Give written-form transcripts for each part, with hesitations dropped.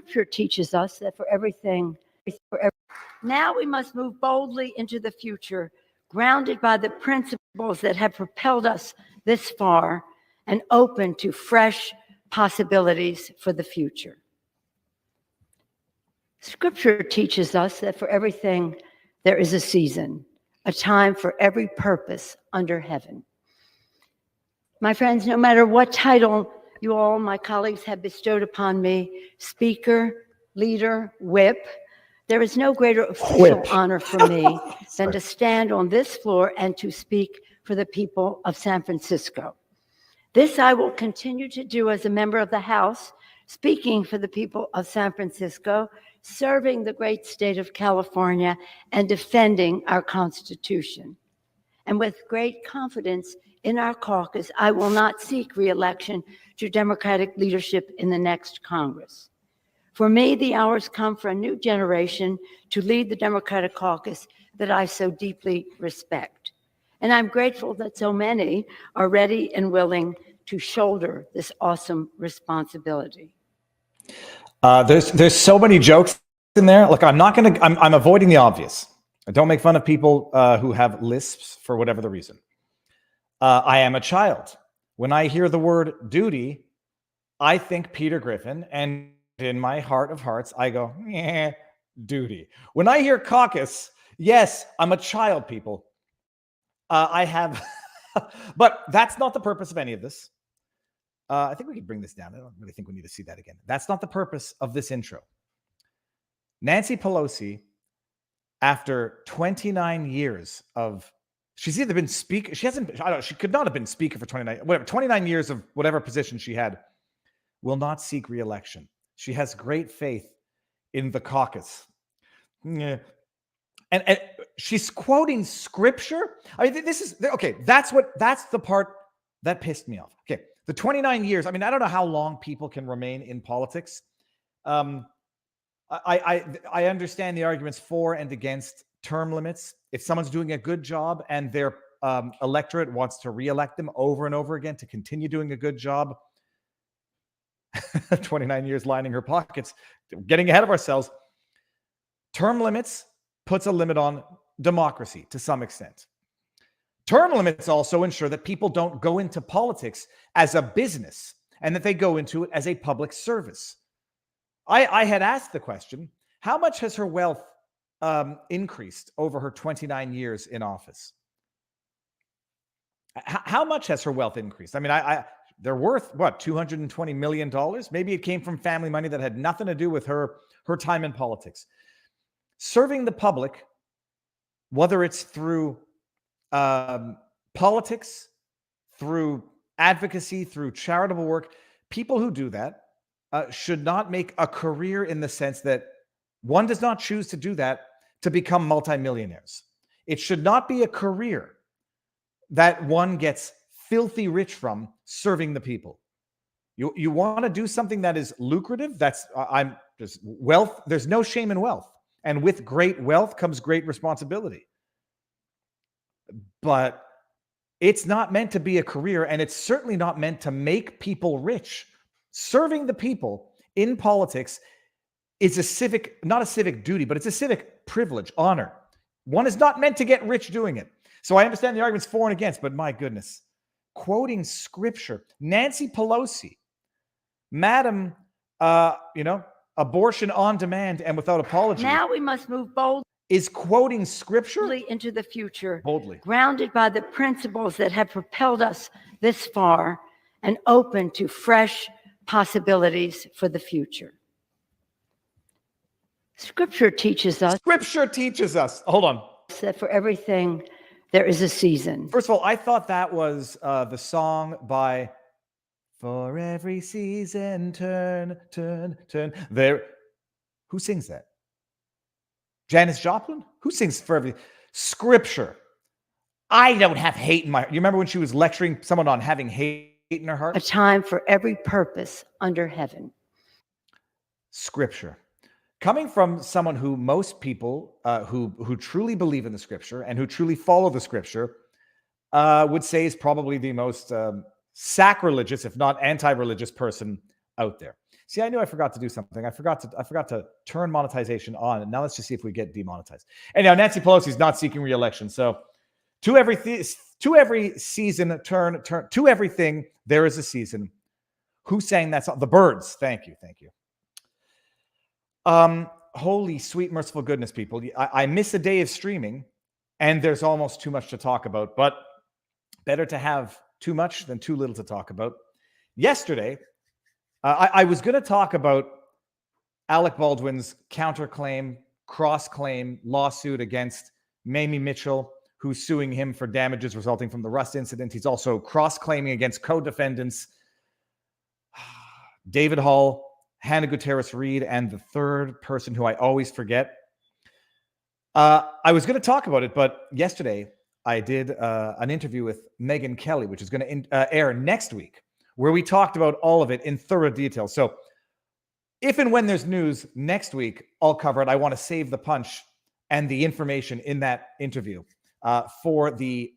Scripture teaches us that now we must move boldly into the future, grounded by the principles that have propelled us this far and open to fresh possibilities for the future. Scripture teaches us that for everything there is a season, a time for every purpose under heaven. My friends, no matter what title you all, my colleagues, have bestowed upon me, speaker, leader, whip, there is no greater official honor for me than to stand on this floor and to speak for the people of San Francisco. This I will continue to do as a member of the House, speaking for the people of San Francisco, serving the great state of California, and defending our Constitution. And with great confidence in our caucus, I will not seek re-election to Democratic leadership in the next Congress. For me, the hour's come for a new generation to lead the Democratic caucus that I so deeply respect. And I'm grateful that so many are ready and willing to shoulder this awesome responsibility. There's so many jokes in there. Look, I'm avoiding the obvious. I don't make fun of people who have lisps for whatever the reason. I am a child. When I hear the word duty, I think Peter Griffin, and in my heart of hearts, I go, duty. When I hear caucus, yes, I'm a child, people. I have, but that's not the purpose of any of this. I think we can bring this down. I don't really think we need to see that again. That's not the purpose of this intro. Nancy Pelosi, after 29 years of, she's either been speaker, she could not have been speaker for 29 years of whatever position she had, will not seek re-election. She has great faith in the caucus. Yeah. And she's quoting scripture. I mean, this is, okay, that's the part that pissed me off. Okay, the 29 years, I mean, I don't know how long people can remain in politics. I understand the arguments for and against term limits. If someone's doing a good job and their electorate wants to re-elect them over and over again to continue doing a good job, 29 years lining her pockets, getting ahead of ourselves. Term limits puts a limit on democracy to some extent. Term limits also ensure that people don't go into politics as a business and that they go into it as a public service. I had asked the question, how much has her wealth increased over her 29 years in office? How much has her wealth increased? I mean, they're worth, what, $220 million? Maybe it came from family money that had nothing to do with her time in politics. Serving the public, whether it's through politics, through advocacy, through charitable work, people who do that should not make a career in the sense that one does not choose to do that to become multimillionaires. It should not be a career that one gets filthy rich from serving the people. You want to do something that is lucrative. There's wealth. There's no shame in wealth. And with great wealth comes great responsibility. But it's not meant to be a career, and it's certainly not meant to make people rich. Serving the people in politics is not a civic duty, but it's a civic privilege, honor. One is not meant to get rich doing it. So I understand the arguments for and against, but my goodness, quoting scripture, Nancy Pelosi, Madam, abortion on demand and without apology. Now we must move boldly. Is quoting scripture Into the future, boldly, grounded by the principles that have propelled us this far and open to fresh possibilities for the future. Scripture teaches us. Hold on. That for everything there is a season. First of all, I thought that was the song by For Every Season, Turn. There. Who sings that? Janis Joplin? Who sings For Every Scripture? I don't have hate in my heart. You remember when she was lecturing someone on having hate in her heart? A time for every purpose under heaven. Scripture. Coming from someone who most people who truly believe in the scripture and who truly follow the scripture would say is probably the most sacrilegious, if not anti-religious person out there. See, I knew I forgot to do something. I forgot to turn monetization on. And now let's just see if we get demonetized. Anyhow, Nancy Pelosi is not seeking re-election. So to every season, turn to everything, there is a season. Who sang that song? The Birds. Thank you. Holy sweet merciful goodness, people. I miss a day of streaming, and there's almost too much to talk about, but better to have too much than too little to talk about. Yesterday, I was going to talk about Alec Baldwin's counterclaim, cross-claim lawsuit against Mamie Mitchell, who's suing him for damages resulting from the Rust incident. He's also cross-claiming against co-defendants David Hall, Hannah Gutierrez-Reed, and the third person who I always forget. I was going to talk about it, but yesterday I did an interview with Megyn Kelly, which is going to air next week, where we talked about all of it in thorough detail. So if and when there's news next week, I'll cover it. I want to save the punch and the information in that interview for the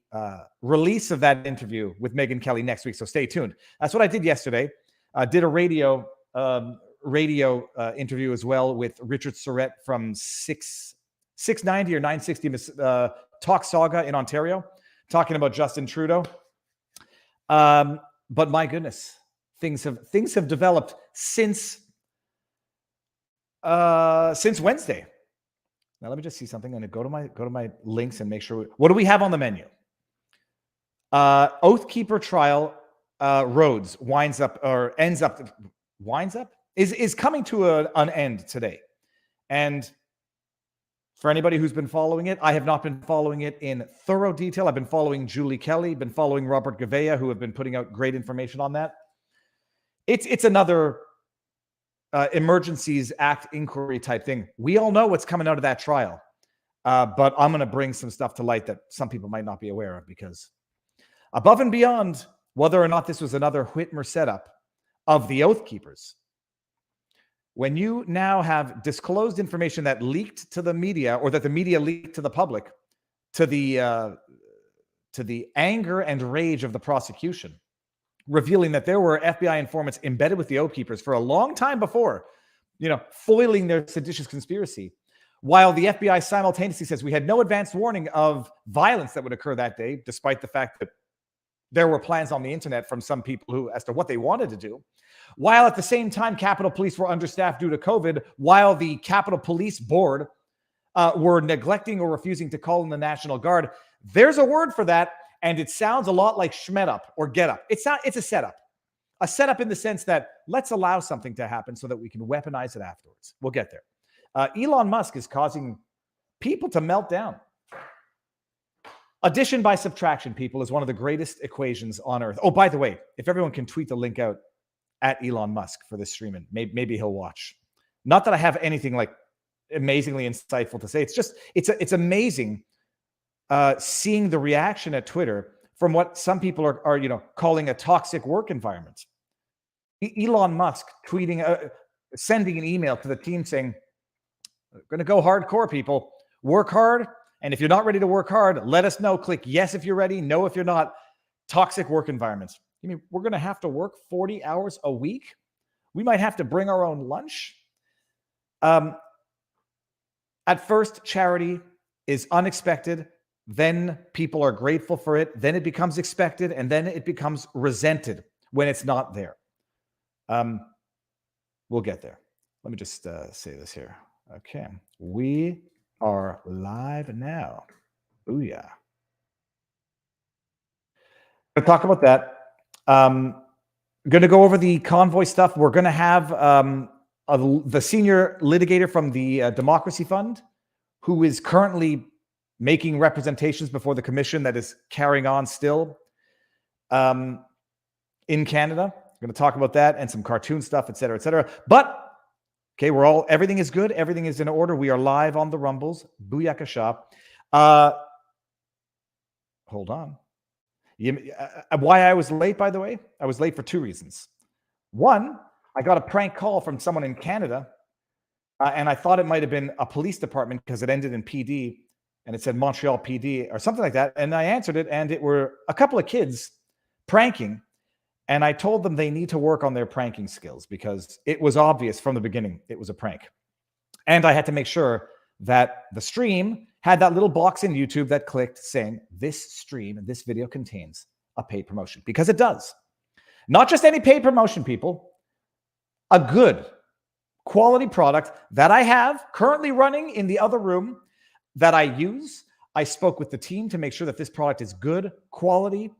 release of that interview with Megyn Kelly next week. So stay tuned. That's what I did yesterday. Did a radio interview as well with Richard Surrett from 690 or 960 Talk Saga in Ontario, talking about Justin Trudeau. But my goodness, things have developed since Wednesday. Now let me just see something. I'm going to go to my links and make sure. What do we have on the menu? Oathkeeper trial. Rhodes is coming to an end today. And for anybody who's been following it, I have not been following it in thorough detail. I've been following Julie Kelly, been following Robert Gavea, who have been putting out great information on that. It's another Emergencies Act inquiry type thing. We all know what's coming out of that trial. But I'm going to bring some stuff to light that some people might not be aware of, because above and beyond whether or not this was another Whitmer setup of the Oathkeepers, when you now have disclosed information that leaked to the media, or that the media leaked to the public, to the anger and rage of the prosecution, revealing that there were FBI informants embedded with the Oathkeepers for a long time before, foiling their seditious conspiracy, while the FBI simultaneously says we had no advance warning of violence that would occur that day, despite the fact that there were plans on the internet from some people who, as to what they wanted to do, while at the same time Capitol Police were understaffed due to COVID, while the Capitol Police Board were neglecting or refusing to call in the National Guard. There's a word for that, and it sounds a lot like schmet up or get up. It's a setup. A setup in the sense that let's allow something to happen so that we can weaponize it afterwards. We'll get there. Elon Musk is causing people to melt down. Addition by subtraction, people, is one of the greatest equations on earth. Oh, by the way, if everyone can tweet the link out at Elon Musk for this streaming, maybe he'll watch. Not that I have anything like amazingly insightful to say. It's just, it's amazing seeing the reaction at Twitter from what some people are calling a toxic work environment. Elon Musk tweeting, sending an email to the team saying, "We're going to go hardcore, people. Work hard. And if you're not ready to work hard, let us know. Click yes if you're ready, no if you're not." Toxic work environments. You mean we're going to have to work 40 hours a week? We might have to bring our own lunch. At first, charity is unexpected. Then people are grateful for it. Then it becomes expected. And then it becomes resented when it's not there. We'll get there. Let me just say this here. Okay. We are live now. Booyah. Going to talk about that. Going to go over the convoy stuff. We're going to have the senior litigator from the Democracy Fund, who is currently making representations before the commission that is carrying on still in Canada. We're going to talk about that and some cartoon stuff, et cetera, et cetera. But okay, everything is good. Everything is in order. We are live on the Rumbles. Booyakasha. Hold on. Why I was late, by the way? I was late for two reasons. One, I got a prank call from someone in Canada, and I thought it might have been a police department because it ended in PD, and it said Montreal PD or something like that. And I answered it, and it were a couple of kids pranking. And I told them they need to work on their pranking skills because it was obvious from the beginning it was a prank. And I had to make sure that the stream had that little box in YouTube that clicked saying this stream and this video contains a paid promotion, because it does. Not just any paid promotion, people, a good quality product that I have currently running in the other room that I use. I spoke with the team to make sure that this product is good quality,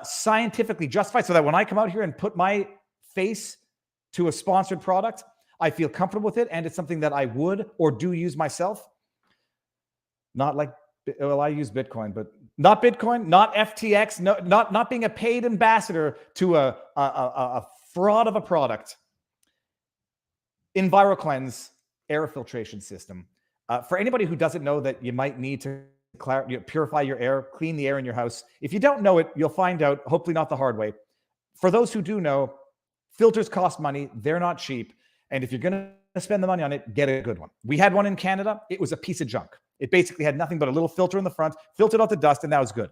scientifically justified, so that when I come out here and put my face to a sponsored product, I feel comfortable with it, and it's something that I would or do use myself. Not like, well, I use Bitcoin, but not Bitcoin, not FTX, no, not being a paid ambassador to a fraud of a product. EnviroCleanse air filtration system. For anybody who doesn't know that you might need to purify your air, clean the air in your house. If you don't know it, you'll find out, hopefully not the hard way. For those who do know, filters cost money. They're not cheap. And if you're going to spend the money on it, get a good one. We had one in Canada. It was a piece of junk. It basically had nothing but a little filter in the front, filtered out the dust, and that was good.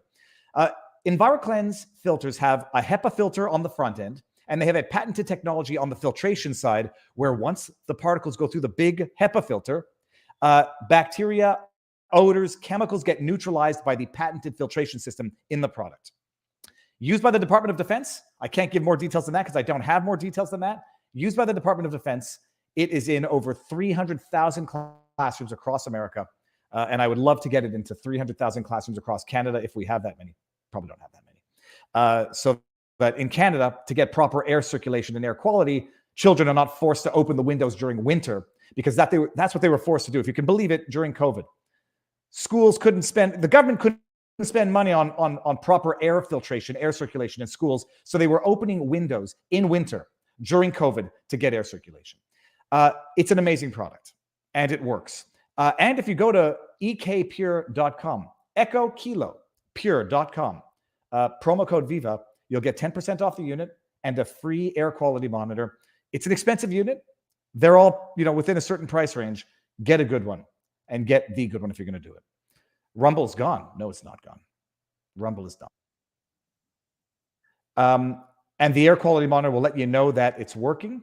EnviroCleanse filters have a HEPA filter on the front end, and they have a patented technology on the filtration side where once the particles go through the big HEPA filter, bacteria, odors, chemicals get neutralized by the patented filtration system in the product. Used by the Department of Defense. I can't give more details than that because I don't have more details than that. Used by the Department of Defense. It is in over 300,000 classrooms across America. And I would love to get it into 300,000 classrooms across Canada if we have that many. Probably don't have that many. So that in Canada, to get proper air circulation and air quality, children are not forced to open the windows during winter, because that's what they were forced to do. If you can believe it, during COVID. The government couldn't spend money on proper air filtration, air circulation in schools. So they were opening windows in winter during COVID to get air circulation. It's an amazing product and it works. And if you go to ekpure.com, Echo Kilo Pure.com, promo code Viva, you'll get 10% off the unit and a free air quality monitor. It's an expensive unit. They're all, within a certain price range. Get a good one and get the good one if you're going to do it. Rumble's gone. No, it's not gone. Rumble is done. And the air quality monitor will let you know that it's working.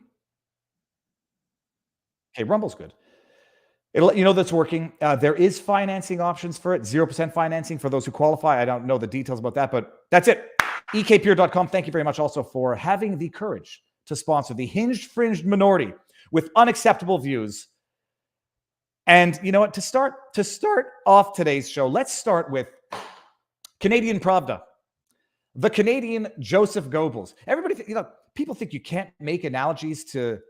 Okay, Rumble's good. It'll let you know that's working. There is financing options for it. 0% financing for those who qualify. I don't know the details about that, but that's it. ekpure.com. Thank you very much also for having the courage to sponsor the hinged, fringed minority with unacceptable views. And you know what? To start off today's show, let's start with Canadian Pravda, the Canadian Joseph Goebbels. Everybody, people think you can't make analogies to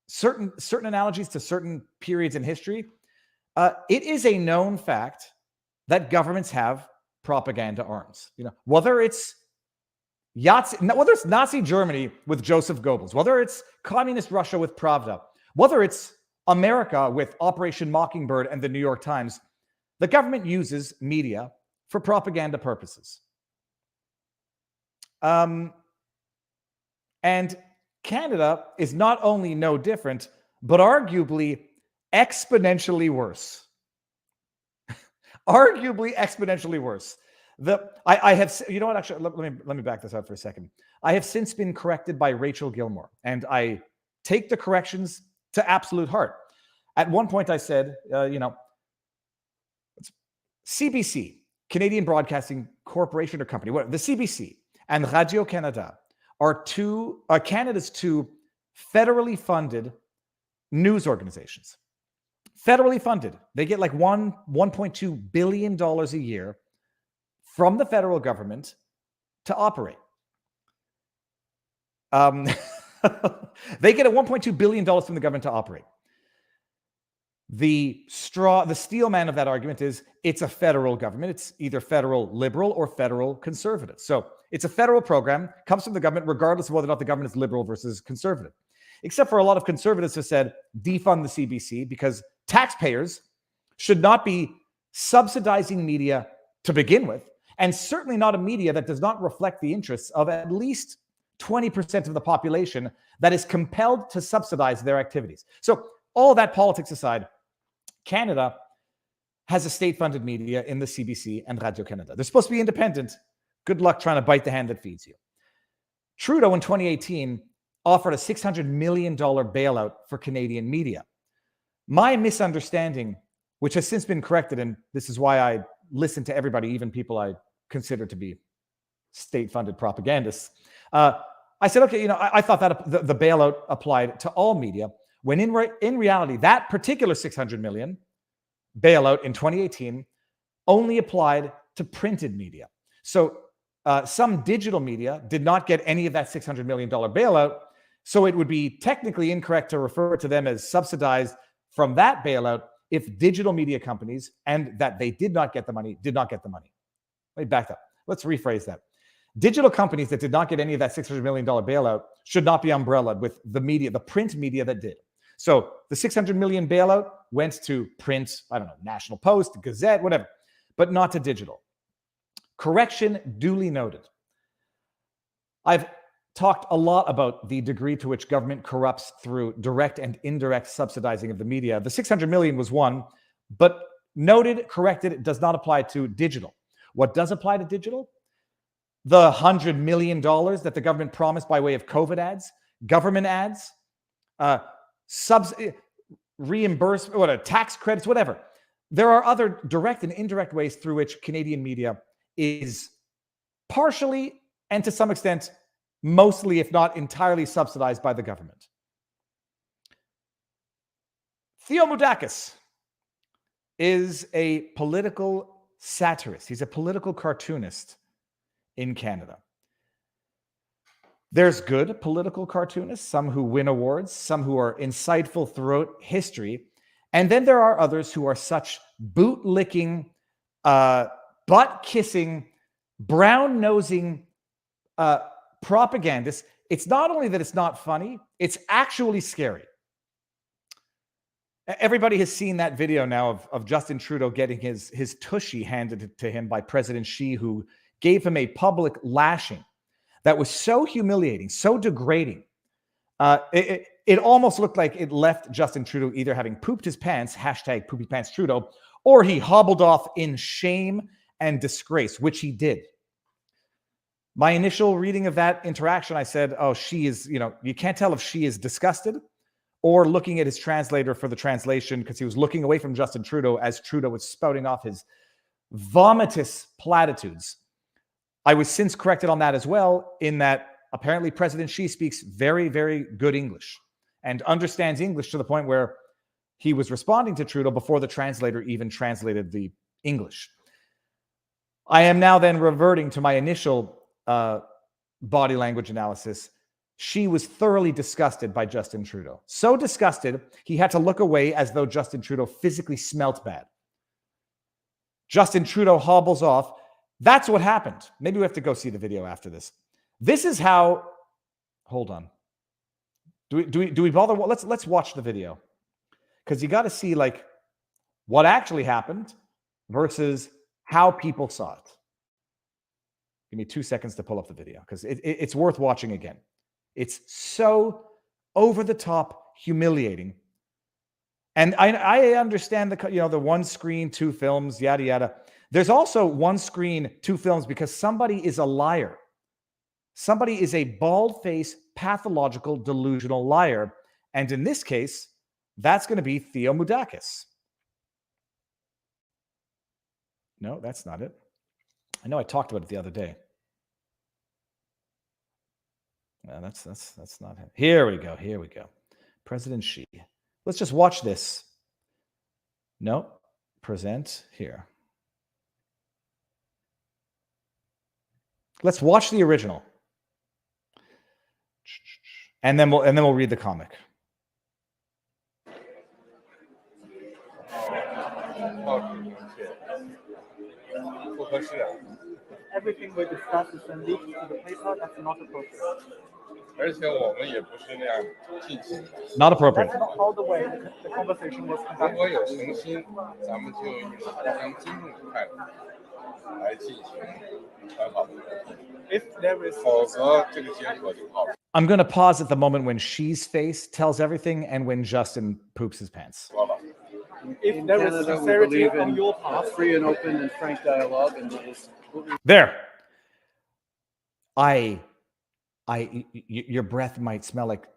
certain analogies to certain periods in history. It is a known fact that governments have propaganda arms. Whether it's Nazi Germany with Joseph Goebbels, whether it's communist Russia with Pravda, whether it's America with Operation Mockingbird and the New York Times, the government uses media for propaganda purposes. And Canada is not only no different, but arguably exponentially worse. Arguably exponentially worse. I have, actually, let me back this up for a second. I have since been corrected by Rachel Gilmore, and I take the corrections to absolute heart. At one point, I said, CBC, Canadian Broadcasting Corporation or Company, the CBC and Radio-Canada are Canada's two federally funded news organizations. Federally funded. They get like $1.2 billion a year from the federal government to operate. They get a $1.2 billion from the government to operate. The steel man of that argument is it's a federal government. It's either federal liberal or federal conservative. So it's a federal program, comes from the government, regardless of whether or not the government is liberal versus conservative. Except for a lot of conservatives have said defund the CBC because taxpayers should not be subsidizing media to begin with, and certainly not a media that does not reflect the interests of at least 20% of the population that is compelled to subsidize their activities. So all that politics aside, Canada has a state-funded media in the CBC and Radio-Canada. They're supposed to be independent. Good luck trying to bite the hand that feeds you. Trudeau in 2018 offered a $600 million bailout for Canadian media. My misunderstanding, which has since been corrected, and this is why I listen to everybody, even people I consider to be state-funded propagandists. I said, okay, I thought that the bailout applied to all media, when in reality, that particular $600 million bailout in 2018 only applied to printed media. So some digital media did not get any of that $600 million bailout. So it would be technically incorrect to refer to them as subsidized from that bailout if digital media companies, and that they did not get the money. Let me back up. Let's rephrase that. Digital companies that did not get any of that $600 million bailout should not be umbrellaed with the media, the print media that did. So the $600 million bailout went to print, I don't know, National Post, Gazette, whatever, but not to digital. Correction duly noted. I've talked a lot about the degree to which government corrupts through direct and indirect subsidizing of the media. The $600 million was one, but noted, corrected, it does not apply to digital. What does apply to digital? The $100 million that the government promised by way of COVID ads, government ads, reimbursement, tax credits, whatever. There are other direct and indirect ways through which Canadian media is partially and to some extent, mostly, if not entirely, subsidized by the government. Theomoudakis is a political satirist. He's a political cartoonist in Canada. There's good political cartoonists, some who win awards, some who are insightful throughout history. And then there are others who are such boot-licking, butt-kissing, brown-nosing propagandists. It's not only that it's not funny, it's actually scary. Everybody has seen that video now of Justin Trudeau getting his tushy handed to him by President Xi, who gave him a public lashing that was so humiliating, so degrading. It almost looked like it left Justin Trudeau either having pooped his pants, hashtag poopy pants Trudeau, or he hobbled off in shame and disgrace, which he did. My initial reading of that interaction, I said, oh, Xi is, you can't tell if Xi is disgusted or looking at his translator for the translation, because he was looking away from Justin Trudeau as Trudeau was spouting off his vomitous platitudes. I was since corrected on that as well, in that apparently President Xi speaks very, very good English and understands English to the point where he was responding to Trudeau before the translator even translated the English. I am now then reverting to my initial body language analysis. Xi was thoroughly disgusted by Justin Trudeau. So disgusted, he had to look away as though Justin Trudeau physically smelt bad. Justin Trudeau hobbles off. That's what happened. Maybe we have to go see the video after this. This is how. Hold on. Do we bother? Let's watch the video, because you got to see like what actually happened versus how people saw it. Give me 2 seconds to pull up the video, because it's worth watching again. It's so over the top, humiliating. And I understand the one screen, two films, yada yada. There's also one screen, two films, because somebody is a liar. Somebody is a bald-faced, pathological, delusional liar. And in this case, that's going to be Theomoudakis. No, that's not it. I know I talked about it the other day. No, that's not him. Here we go. President Xi. Let's just watch this. No, present here. Let's watch the original, and then we'll read the comic. Everything we discuss is then leaked to the paper. That's not appropriate. Not appropriate. That's not how the way the conversation was conducted. If there is, I'm going to pause at the moment when Xi's face tells everything and when Justin poops his pants. if there is Canada, we sincerity believe on in your part, free and open and frank dialogue, and it is There. I your breath might smell like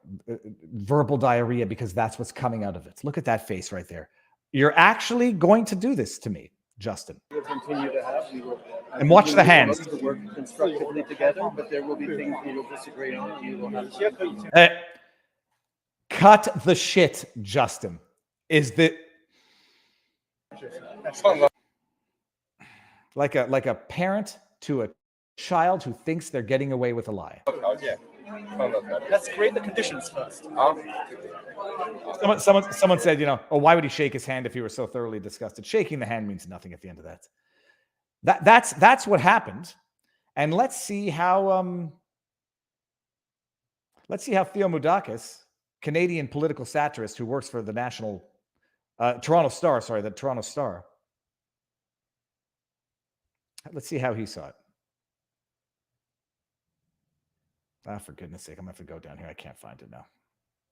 verbal diarrhea because that's what's coming out of it. Look at that face right there. You're actually going to do this to me, Justin. We'll continue to have. And watch the hands. To work constructively together, but there will be things we will disagree on. And we will have Cut the shit, Justin. Is that like a parent to a child who thinks they're getting away with a lie? Yeah. Let's create the conditions first. Someone said, oh, why would he shake his hand if he were so thoroughly disgusted? Shaking the hand means nothing at the end of that. That's what happened. And let's see how Theomudakis, Canadian political satirist who works for the Toronto Star. Let's see how he saw it. For goodness sake, I'm gonna have to go down here. I can't find it now.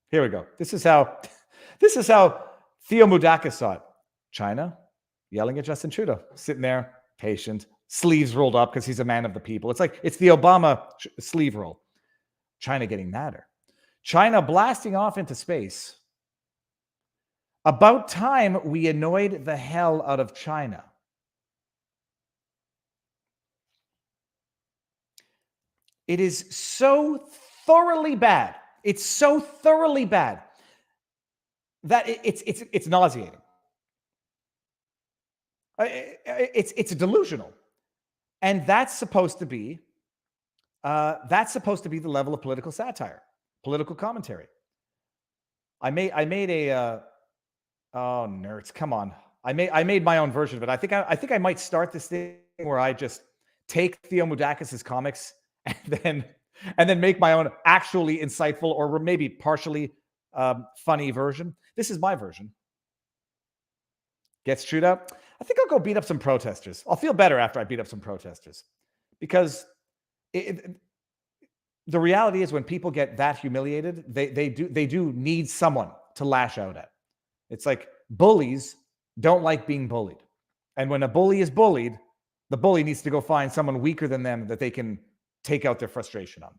Here we go. This is how Theomudakis saw it. China yelling at Justin Trudeau, sitting there, patient, sleeves rolled up because he's a man of the people. It's the Obama sleeve roll. China getting madder. China blasting off into space. About time we annoyed the hell out of China. It is so thoroughly bad. It's so thoroughly bad that it's nauseating. It's delusional, and that's supposed to be the level of political satire, political commentary. I made a oh nerds, come on! I made my own version of it. I think I might start this thing where I just take Theomudakis' comics and then make my own actually insightful or maybe partially funny version. This is my version. Gets chewed up. I think I'll go beat up some protesters. I'll feel better after I beat up some protesters, because the reality is when people get that humiliated, they do need someone to lash out at. It's like bullies don't like being bullied, and when a bully is bullied, the bully needs to go find someone weaker than them that they can take out their frustration on.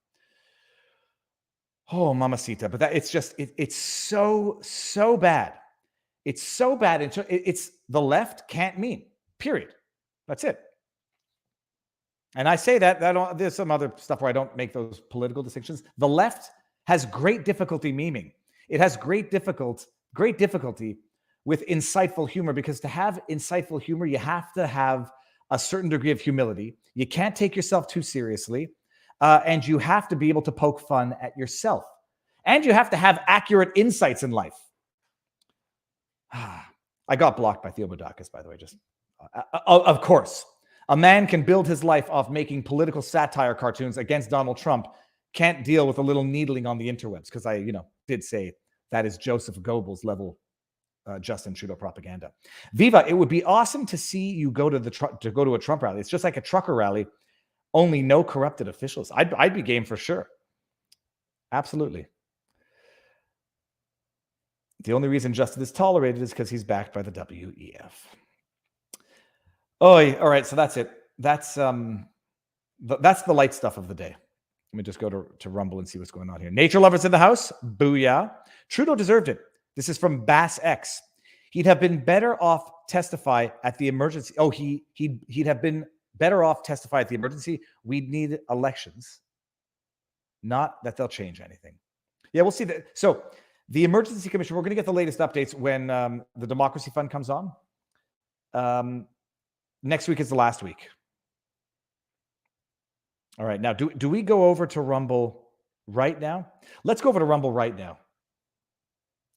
Oh, mamacita. But it's so bad. It's so bad. It's the left can't meme, period. That's it. And I say that there's some other stuff where I don't make those political distinctions. The left has great difficulty meming. It has great difficulty with insightful humor, because to have insightful humor, you have to have a certain degree of humility. You can't take yourself too seriously. And you have to be able to poke fun at yourself. And you have to have accurate insights in life. I got blocked by Theomudakis, by the way. Just of course, a man can build his life off making political satire cartoons against Donald Trump. Can't deal with a little needling on the interwebs, because I, did say that is Joseph Goebbels level Justin Trudeau propaganda. Viva, it would be awesome to see you go to a Trump rally. It's just like a trucker rally, only no corrupted officials. I'd be game for sure. Absolutely. The only reason Justin is tolerated is because he's backed by the WEF. Oh, all right. So that's it. That's the light stuff of the day. Let me just go to Rumble and see what's going on here. Nature lovers in the house. Booyah. Trudeau deserved it. This is from Bass X. He'd have been better off testify at the emergency. Oh, he'd have been better off testify at the emergency. We'd need elections. Not that they'll change anything. Yeah, we'll see that. So the Emergency Commission, we're going to get the latest updates when the Democracy Fund comes on. Next week is the last week. All right. Now, do we go over to Rumble right now? Let's go over to Rumble right now,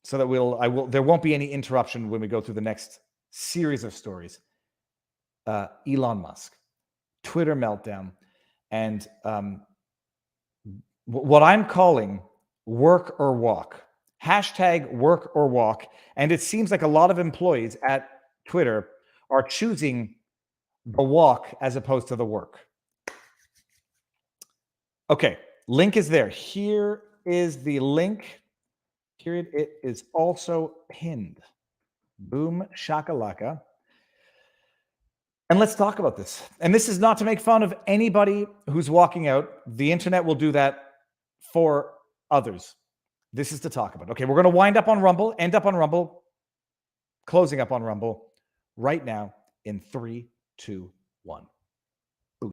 so that there won't be any interruption when we go through the next series of stories. Elon Musk, Twitter meltdown, and what I'm calling work or walk. Hashtag work or walk. And it seems like a lot of employees at Twitter are choosing the walk as opposed to the work. Okay, link is there. Here is the link. Here it is also pinned. Boom shakalaka. And let's talk about this. And this is not to make fun of anybody who's walking out. The internet will do that for others. This is to talk about. Okay, we're going to wind up on Rumble, end up on Rumble, closing up on Rumble right now in 3, 2, 1.